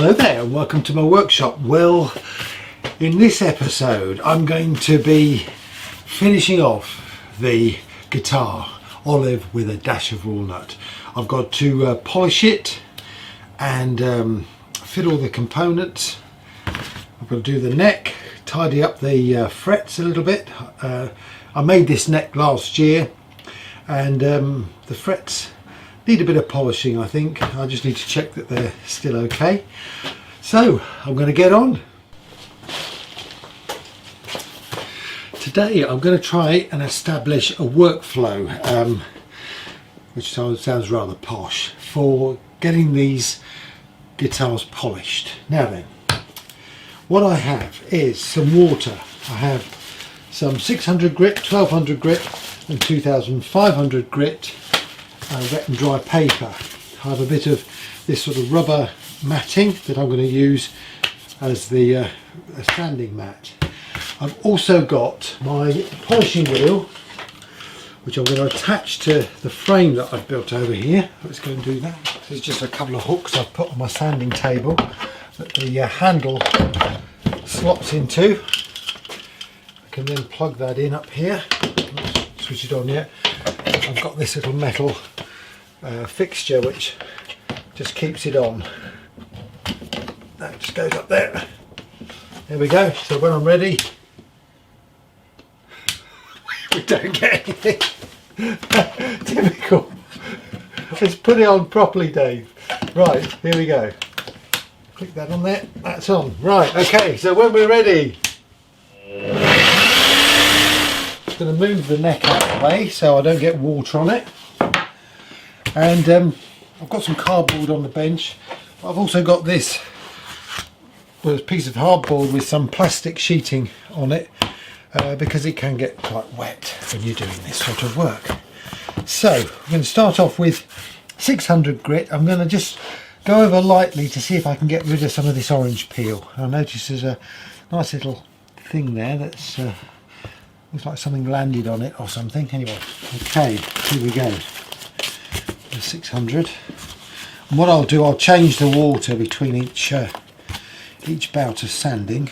Hello there and welcome to my workshop. Well, in this episode I'm going to be finishing off the guitar olive with a dash of walnut. I've got to polish it and fit all the components. I've got to do the neck, tidy up the frets a little bit. I made this neck last year and the frets need a bit of polishing, I think. I just need to check that they're still okay. So I'm going to get on. Today I'm going to try and establish a workflow, which sounds rather posh, for getting these guitars polished. Now then, what I have is some water. I have some 600 grit, 1200 grit and 2500 grit wet and dry paper. I have a bit of this sort of rubber matting that I'm going to use as the sanding mat. I've also got my polishing wheel, which I'm going to attach to the frame that I've built over here. Let's go and do that. There's just a couple of hooks I've put on my sanding table that the handle slots into. I can then plug that in up here. Not switch it on yet. I've got this little metal fixture which just keeps it on. That just goes up there. There we go. So when I'm ready, we don't get anything. Typical. Let's put it on properly, Dave. Right, here we go. Click that on there. That's on. Right, okay, so when we're ready, I'm going to move the neck out of the way so I don't get water on it. And I've got some cardboard on the bench. I've also got this piece of hardboard with some plastic sheeting on it because it can get quite wet when you're doing this sort of work. So I'm going to start off with 600 grit. I'm going to just go over lightly to see if I can get rid of some of this orange peel. I notice there's a nice little thing there that's looks like something landed on it or something. Anyway, okay, here we go. The 600. And what I'll do, I'll change the water between each bout of sanding.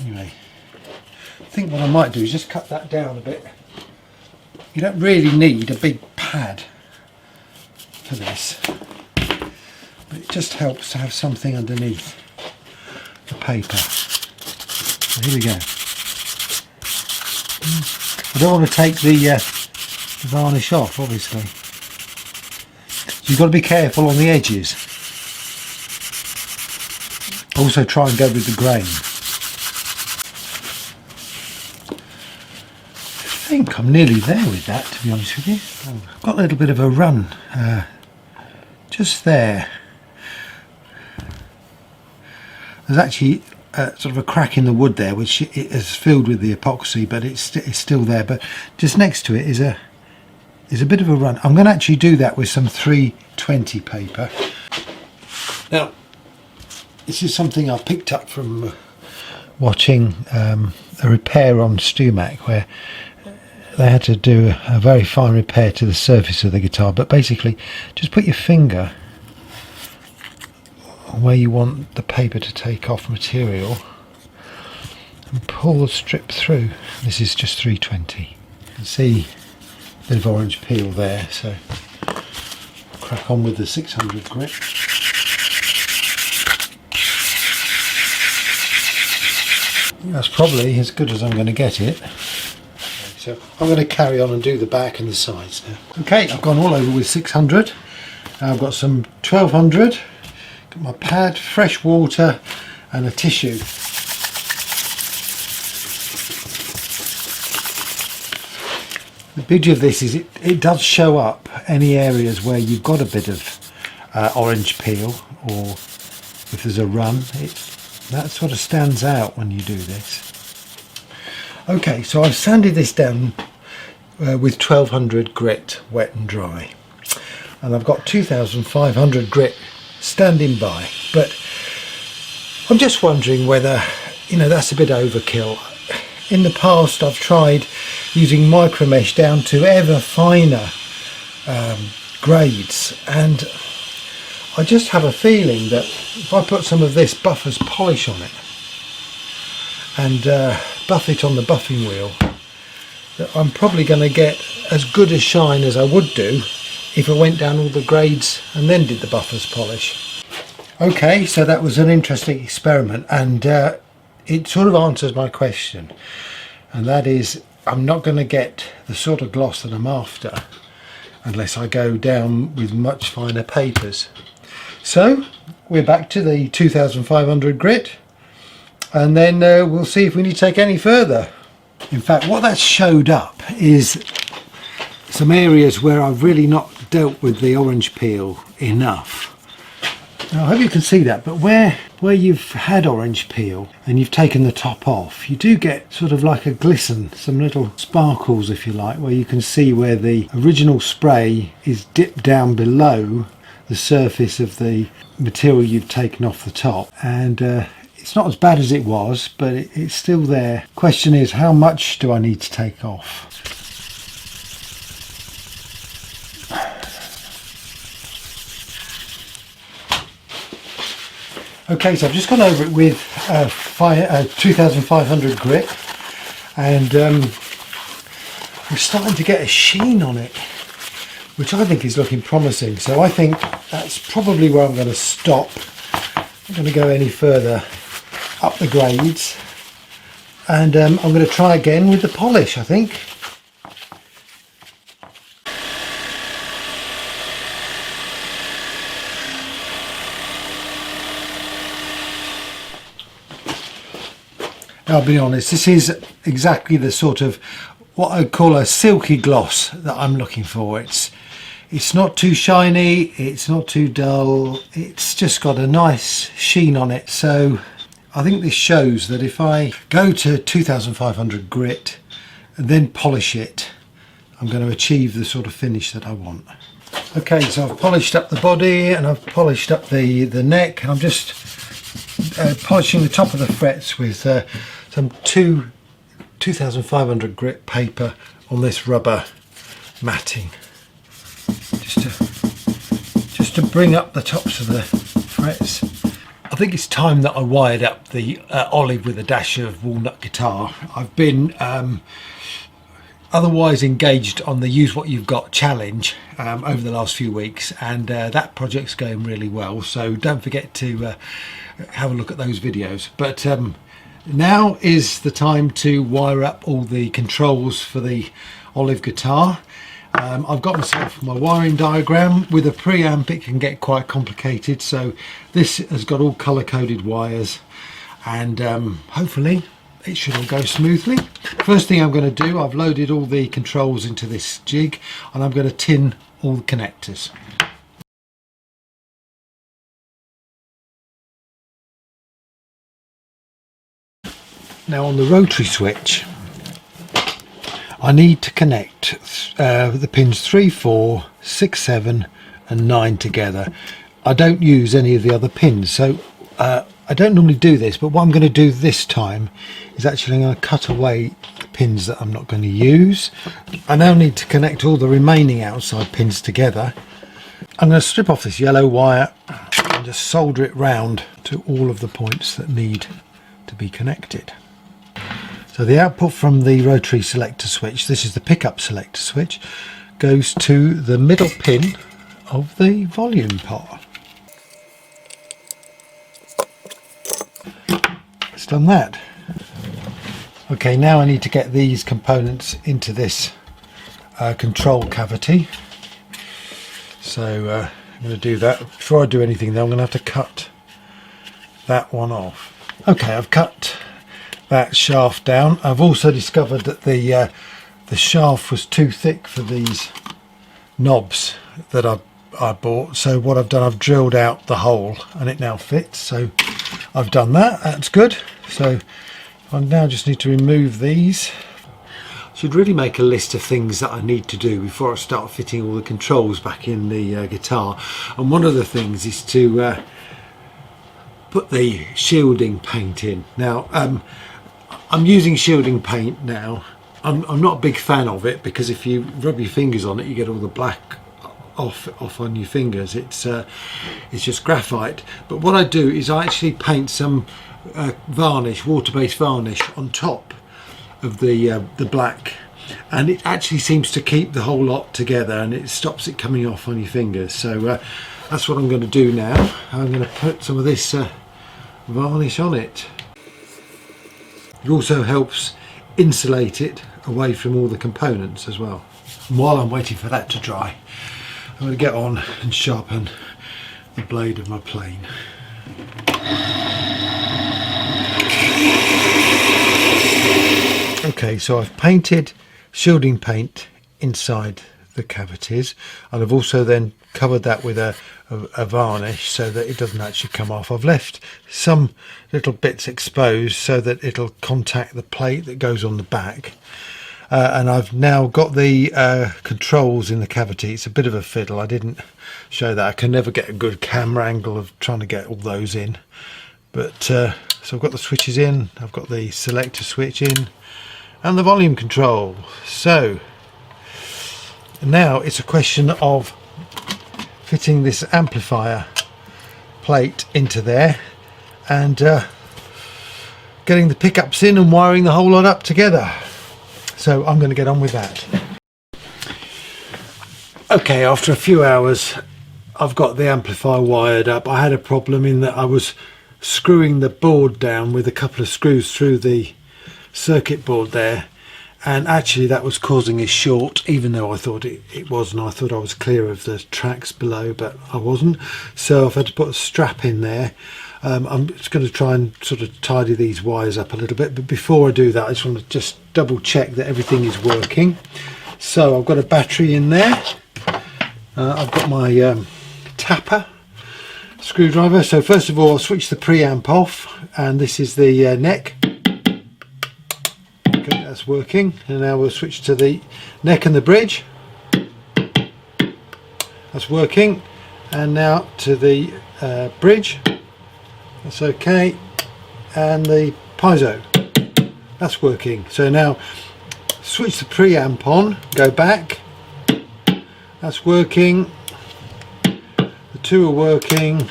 Anyway, I think what I might do is just cut that down a bit. You don't really need a big pad for this, but it just helps to have something underneath the paper. So here we go. I don't want to take the varnish off, obviously. So you've got to be careful on the edges. Also try and go with the grain. I think I'm nearly there with that, to be honest with you. I've got a little bit of a run just there. There's actually sort of a crack in the wood there which it is filled with the epoxy, but it's still there. But just next to it is a bit of a run. I'm going to actually do that with some 320 paper. Now this is something I picked up from watching a repair on StewMac, where they had to do a very fine repair to the surface of the guitar. But basically just put your finger where you want the paper to take off material and pull the strip through. This is just 320. You can see a bit of orange peel there, so crack on with the 600 grit. That's probably as good as I'm going to get it. So I'm going to carry on and do the back and the sides now. Okay, I've gone all over with 600. I've got some 1200. Got my pad, fresh water and a tissue. The beauty of this is it does show up any areas where you've got a bit of orange peel, or if there's a run, that sort of stands out when you do this. Okay, so I've sanded this down with 1200 grit wet and dry, and I've got 2500 grit standing by, but I'm just wondering whether, you know, that's a bit overkill. In the past I've tried using micro mesh down to ever finer grades, and I just have a feeling that if I put some of this buffer's polish on it and buff it on the buffing wheel, that I'm probably going to get as good a shine as I would do if I went down all the grades and then did the buffer's polish. Okay, so that was an interesting experiment, and it sort of answers my question, and that is I'm not going to get the sort of gloss that I'm after unless I go down with much finer papers. So we're back to the 2500 grit, and then we'll see if we need to take any further. In fact, what that showed up is some areas where I've really not dealt with the orange peel enough. Now, I hope you can see that, but where you've had orange peel and you've taken the top off, you do get sort of like a glisten, some little sparkles if you like, where you can see where the original spray is dipped down below the surface of the material you've taken off the top, and it's not as bad as it was, but it's still there. Question is, how much do I need to take off? Okay, so I've just gone over it with 2500 grit, and we're starting to get a sheen on it, which I think is looking promising. So I think that's probably where I'm going to stop. I'm not going to go any further up the grades, and I'm going to try again with the polish, I think. I'll be honest, this is exactly the sort of what I'd call a silky gloss that I'm looking for. It's not too shiny, it's not too dull, it's just got a nice sheen on it. So I think this shows that if I go to 2500 grit and then polish it, I'm going to achieve the sort of finish that I want. Okay, so I've polished up the body and I've polished up the neck, and I'm just polishing the top of the frets with some 2500 grit paper on this rubber matting, just to bring up the tops of the frets. I think it's time that I wired up the olive with a dash of walnut guitar. I've been otherwise engaged on the Use What You've Got challenge over the last few weeks, and that project's going really well, so don't forget to have a look at those videos. But now is the time to wire up all the controls for the olive guitar. I've got myself my wiring diagram. With a preamp it can get quite complicated, so this has got all color-coded wires, and hopefully it should all go smoothly. First thing I'm going to do, I've loaded all the controls into this jig, and I'm going to tin all the connectors. Now on the rotary switch, I need to connect the pins 3, 4, 6, 7 and 9 together. I don't use any of the other pins, so I don't normally do this, but what I'm going to do this time is actually I'm going to cut away the pins that I'm not going to use. I now need to connect all the remaining outside pins together. I'm going to strip off this yellow wire and just solder it round to all of the points that need to be connected. So the output from the rotary selector switch, this is the pickup selector switch, goes to the middle pin of the volume pot. It's done that. Okay, now I need to get these components into this control cavity. So I'm going to do that. Before I do anything though, I'm going to have to cut that one off. Okay, I've cut that shaft down. I've also discovered that the shaft was too thick for these knobs that I bought, so what I've done, I've drilled out the hole and it now fits. So I've done that, that's good. So I now just need to remove these. I should really make a list of things that I need to do before I start fitting all the controls back in the guitar, and one of the things is to put the shielding paint in. Now I'm using shielding paint now. I'm not a big fan of it because if you rub your fingers on it you get all the black off on your fingers. It's just graphite. But what I do is I actually paint some varnish, water-based varnish, on top of the black, and it actually seems to keep the whole lot together, and it stops it coming off on your fingers. So that's what I'm going to do now. I'm going to put some of this varnish on it. It also helps insulate it away from all the components as well. And while I'm waiting for that to dry, I'm going to get on and sharpen the blade of my plane. Okay, so I've painted shielding paint inside the cavities, and I've also then covered that with a varnish so that it doesn't actually come off. I've left some little bits exposed so that it'll contact the plate that goes on the back, and I've now got the controls in the cavity. It's a bit of a fiddle. I didn't show that. I can never get a good camera angle of trying to get all those in, but so I've got the switches in, I've got the selector switch in, and the volume control. So now it's a question of fitting this amplifier plate into there and getting the pickups in and wiring the whole lot up together. So I'm going to get on with that. Okay, after a few hours I've got the amplifier wired up. I had a problem in that I was screwing the board down with a couple of screws through the circuit board there, and actually that was causing a short, even though I thought it wasn't. I thought I was clear of the tracks below, but I wasn't. So I've had to put a strap in there. I'm just going to try and sort of tidy these wires up a little bit, but before I do that I just want to just double check that everything is working. So I've got a battery in there, I've got my tapper screwdriver. So first of all I'll switch the preamp off, and this is the neck. Okay, that's working, and now we'll switch to the neck and the bridge. That's working, and now to the bridge. That's okay, and the piezo, that's working. So now switch the preamp on, go back, that's working, the two are working,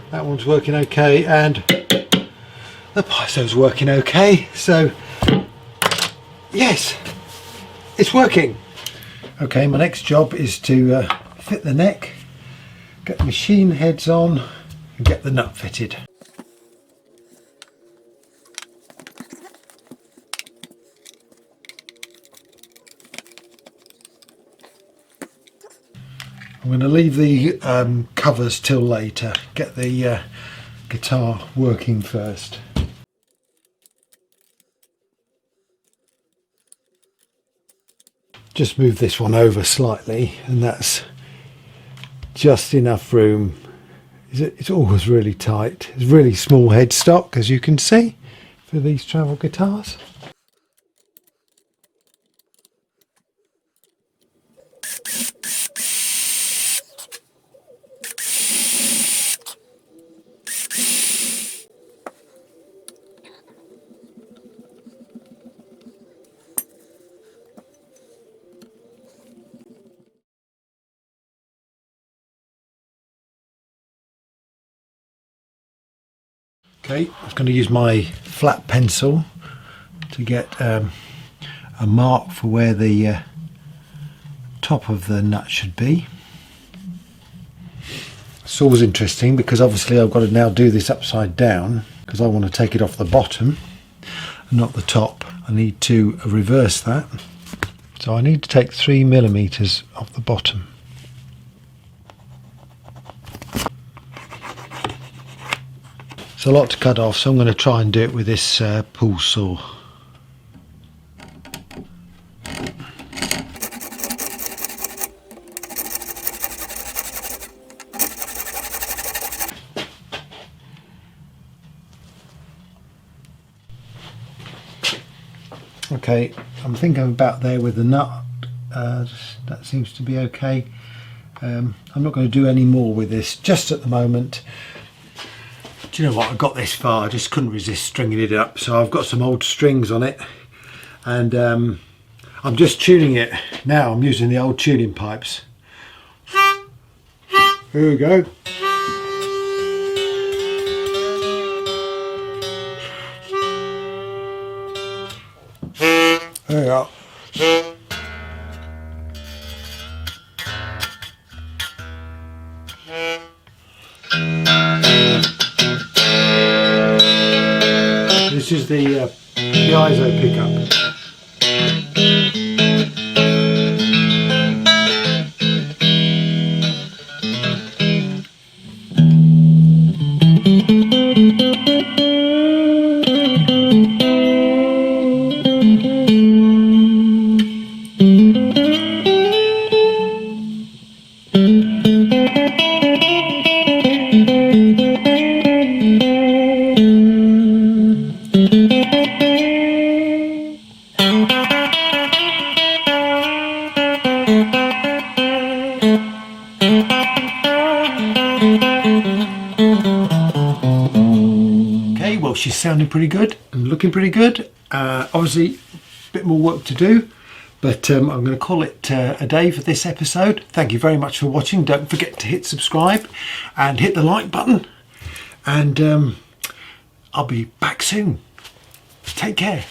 that one's working okay, and the piezo's working okay. So yes, it's working. Okay, my next job is to fit the neck, get the machine heads on, and get the nut fitted. I'm going to leave the covers till later, get the guitar working first. Just move this one over slightly, and that's just enough room. It's always really tight. It's really small headstock, as you can see, for these travel guitars. Okay, I was going to use my flat pencil to get a mark for where the top of the nut should be. It's always interesting because obviously I've got to now do this upside down because I want to take it off the bottom and not the top. I need to reverse that. So I need to take 3mm off the bottom. It's a lot to cut off, so I'm going to try and do it with this pull saw. Okay, I'm thinking about there with the nut. That seems to be okay. I'm not going to do any more with this just at the moment. Do you know what, I got this far, I just couldn't resist stringing it up, so I've got some old strings on it, and I'm just tuning it now. I'm using the old tuning pipes. So Here we go. There you are. This is the Piezo Pickup. Okay, well, she's sounding pretty good and looking pretty good. Obviously, a bit more work to do, but I'm going to call it a day for this episode. Thank you very much for watching. Don't forget to hit subscribe and hit the like button, and I'll be back soon. Take care.